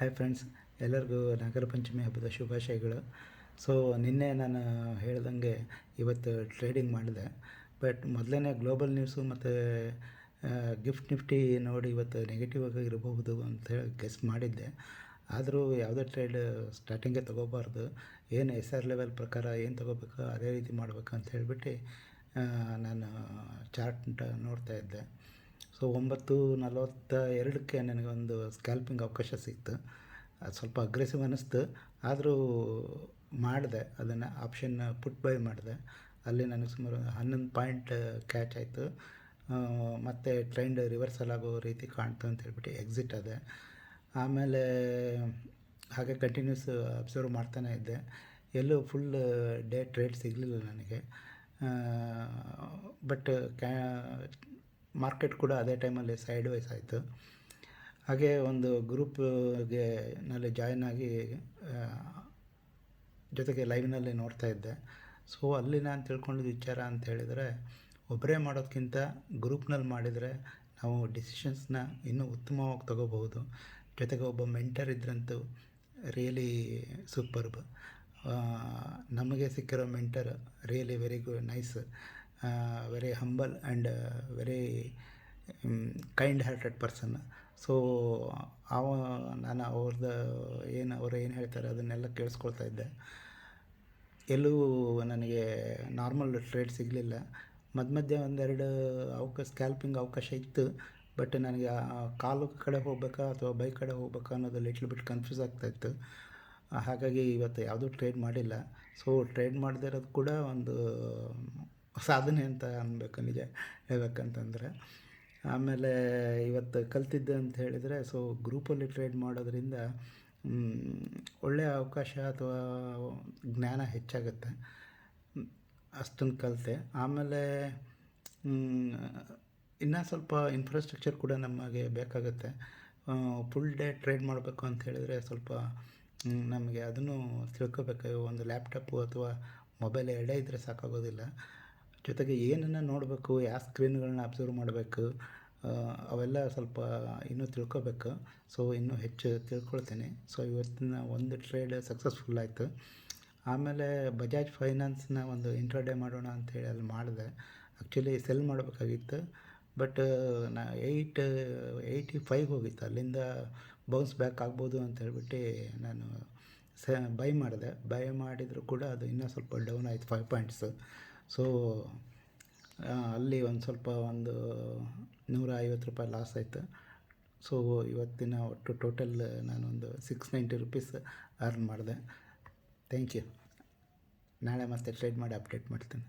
Hi friends, ಎಲ್ಲರಿಗೂ ನಾಗರ ಪಂಚಮಿ ಹಬ್ಬದ ಶುಭಾಶಯಗಳು. ಸೊ ನಿನ್ನೆ ನಾನು ಹೇಳ್ದಂಗೆ ಇವತ್ತು ಟ್ರೇಡಿಂಗ್ ಮಾಡಿದೆ. ಬಟ್ ಮೊದಲೇ ಗ್ಲೋಬಲ್ ನ್ಯೂಸು ಮತ್ತು ಗಿಫ್ಟ್ ನಿಫ್ಟಿ ನೋಡಿ ಇವತ್ತು ನೆಗೆಟಿವ್ ಆಗಿ ಇರಬಹುದು ಅಂತೇಳಿ ಗೆಸ್ ಮಾಡಿದ್ದೆ. ಆದರೂ ಯಾವುದೇ ಟ್ರೇಡ್ ಸ್ಟಾರ್ಟಿಂಗೇ ತೊಗೋಬಾರ್ದು. ಏನು SR ಲೆವೆಲ್ ಪ್ರಕಾರ ಏನು ತೊಗೋಬೇಕು ಅದೇ ರೀತಿ ಮಾಡಬೇಕು ಅಂತ ಹೇಳಿಬಿಟ್ಟು ನಾನು ಚಾರ್ಟ್ ನೋಡ್ತಾ ಇದ್ದೆ. ಸೊ 9:42ಕ್ಕೆ ನನಗೊಂದು ಸ್ಕ್ಯಾಲ್ಪಿಂಗ್ ಅವಕಾಶ ಸಿಕ್ತು. ಅದು ಸ್ವಲ್ಪ ಅಗ್ರೆಸಿವ್ ಅನ್ನಿಸ್ತು, ಆದರೂ ಮಾಡಿದೆ. ಅದನ್ನು ಆಪ್ಷನ್ ಪುಟ್ ಬೈ ಮಾಡಿದೆ. ಅಲ್ಲಿ ನನಗೆ ಸುಮಾರು 11 ಪಾಯಿಂಟ್ ಕ್ಯಾಚ್ ಆಯಿತು. ಮತ್ತು ಟ್ರೆಂಡ್ ರಿವರ್ಸಲ್ ಆಗೋ ರೀತಿ ಕಾಣ್ತು ಅಂತ ಹೇಳ್ಬಿಟ್ಟು ಎಕ್ಸಿಟ್ ಆದೆ. ಆಮೇಲೆ ಹಾಗೆ ಕಂಟಿನ್ಯೂಸ್ ಅಬ್ಸರ್ವ್ ಮಾಡ್ತಾನೆ ಇದ್ದೆ. ಎಲ್ಲೂ ಫುಲ್ ಡೇ ಟ್ರೇಡ್ ಸಿಗಲಿಲ್ಲ ನನಗೆ. ಬಟ್ ಮಾರ್ಕೆಟ್ ಕೂಡ ಅದೇ ಟೈಮಲ್ಲಿ ಸೈಡ್ ವೈಸ್ ಆಯಿತು. ಹಾಗೆ ಒಂದು ಗ್ರೂಪ್ಗೆ ನಲ್ಲಿ ಜಾಯ್ನ್ ಆಗಿ ಜೊತೆಗೆ ಲೈವ್ನಲ್ಲಿ ನೋಡ್ತಾ ಇದ್ದೆ. ಸೊ ಅಲ್ಲಿ ನಾನು ತಿಳ್ಕೊಂಡಿದ್ದ ವಿಚಾರ ಅಂತ ಹೇಳಿದರೆ, ಒಬ್ಬರೇ ಮಾಡೋದಕ್ಕಿಂತ ಗ್ರೂಪ್ನಲ್ಲಿ ಮಾಡಿದರೆ ನಾವು ಡಿಸಿಷನ್ಸ್ನ ಇನ್ನೂ ಉತ್ತಮವಾಗಿ ತಗೋಬಹುದು. ಜೊತೆಗೆ ಒಬ್ಬ ಮೆಂಟರ್ ಇದ್ರಂತೂ ರಿಯಲಿ ಸೂಪರ್ಬ್. ನಮಗೆ ಸಿಕ್ಕಿರೋ mentor really very nice, very humble and very kind hearted person. So ನಾನು ಅವ್ರು ಏನು ಹೇಳ್ತಾರೆ ಅದನ್ನೆಲ್ಲ ಕೇಳಿಸ್ಕೊಳ್ತಾ ಇದ್ದೆ. ಎಲ್ಲೂ ನನಗೆ ನಾರ್ಮಲ್ ಟ್ರೇಡ್ ಸಿಗಲಿಲ್ಲ. ಮಧ್ಯೆ ಒಂದೆರಡು ಸ್ಕ್ಯಾಲ್ಪಿಂಗ್ ಅವಕಾಶ ಇತ್ತು. ಬಟ್ ನನಗೆ ಕಾಲು ಕಡೆ ಹೋಗ್ಬೇಕಾ ಅಥವಾ ಬೈ ಕಡೆ ಹೋಗ್ಬೇಕಾ ಅನ್ನೋದು ಲಿಟ್ಲ್ ಬಿಟ್ ಕನ್ಫ್ಯೂಸ್ ಆಗ್ತಾಯಿತ್ತು. ಹಾಗಾಗಿ ಇವತ್ತು ಯಾವುದೂ ಟ್ರೇಡ್ ಮಾಡಿಲ್ಲ. ಸೊ ಟ್ರೇಡ್ ಮಾಡದೇ ಇರೋದು ಕೂಡ ಒಂದು ಸಾಧನೆ ಅಂತ ಅನ್ಬೇಕು, ನಿಜ ಹೇಳ್ಬೇಕಂತಂದರೆ. ಆಮೇಲೆ ಇವತ್ತು ಕಲ್ತಿದ್ದೆ ಅಂತ ಹೇಳಿದರೆ, ಸೊ ಗ್ರೂಪಲ್ಲಿ ಟ್ರೇಡ್ ಮಾಡೋದ್ರಿಂದ ಒಳ್ಳೆಯ ಅವಕಾಶ ಅಥವಾ ಜ್ಞಾನ ಹೆಚ್ಚಾಗುತ್ತೆ. ಅಷ್ಟನ್ನು ಕಲಿತೆ. ಆಮೇಲೆ ಇನ್ನೂ ಸ್ವಲ್ಪ ಇನ್ಫ್ರಾಸ್ಟ್ರಕ್ಚರ್ ಕೂಡ ನಮಗೆ ಬೇಕಾಗುತ್ತೆ. ಫುಲ್ ಡೇ ಟ್ರೇಡ್ ಮಾಡಬೇಕು ಅಂತ ಹೇಳಿದರೆ ಸ್ವಲ್ಪ ನಮಗೆ ಅದನ್ನು ತಿಳ್ಕೊಬೇಕು. ಒಂದು ಲ್ಯಾಪ್ಟಾಪು ಅಥವಾ ಮೊಬೈಲ್ ಎರಡೇ ಇದ್ದರೆ ಸಾಕಾಗೋದಿಲ್ಲ. ಜೊತೆಗೆ ಏನನ್ನು ನೋಡಬೇಕು, ಯಾವ ಸ್ಕ್ರೀನ್ಗಳನ್ನ ಅಬ್ಸರ್ವ್ ಮಾಡಬೇಕು, ಅವೆಲ್ಲ ಸ್ವಲ್ಪ ಇನ್ನೂ ತಿಳ್ಕೊಬೇಕು. ಸೊ ಇನ್ನೂ ಹೆಚ್ಚು ತಿಳ್ಕೊಳ್ತೀನಿ. ಸೊ ಇವತ್ತಿನ ಒಂದು ಟ್ರೇಡ್ ಸಕ್ಸಸ್ಫುಲ್ ಆಯಿತು. ಆಮೇಲೆ ಬಜಾಜ್ ಫೈನಾನ್ಸ್ನ ಒಂದು ಇಂಟ್ರಾಡೇ ಮಾಡೋಣ ಅಂಥೇಳಿ ಅಲ್ಲಿ ಮಾಡಿದೆ. ಆ್ಯಕ್ಚುಲಿ ಸೆಲ್ ಮಾಡಬೇಕಾಗಿತ್ತು, ಬಟ್ 885 ಹೋಗಿತ್ತು. ಅಲ್ಲಿಂದ ಬೌನ್ಸ್ ಬ್ಯಾಕ್ ಆಗ್ಬೋದು ಅಂತ ಹೇಳ್ಬಿಟ್ಟು ನಾನು ಬೈ ಮಾಡಿದೆ. ಬೈ ಮಾಡಿದರೂ ಕೂಡ ಅದು ಇನ್ನೂ ಸ್ವಲ್ಪ ಡೌನ್ ಆಯಿತು 5 ಪಾಯಿಂಟ್ಸು. ಸೊ ಅಲ್ಲಿ ಒಂದು $150 ಲಾಸ್ ಆಯಿತು. ಸೊ ಇವತ್ತಿನ ಒಟ್ಟು ಟೋಟಲ್ ನಾನೊಂದು $690 ಅರ್ನ್ ಮಾಡಿದೆ. Thank you. ನಾಳೆ ಮತ್ತೆ ಟ್ರೇಡ್ ಮಾಡಿ ಅಪ್ಡೇಟ್ ಮಾಡ್ತೀನಿ.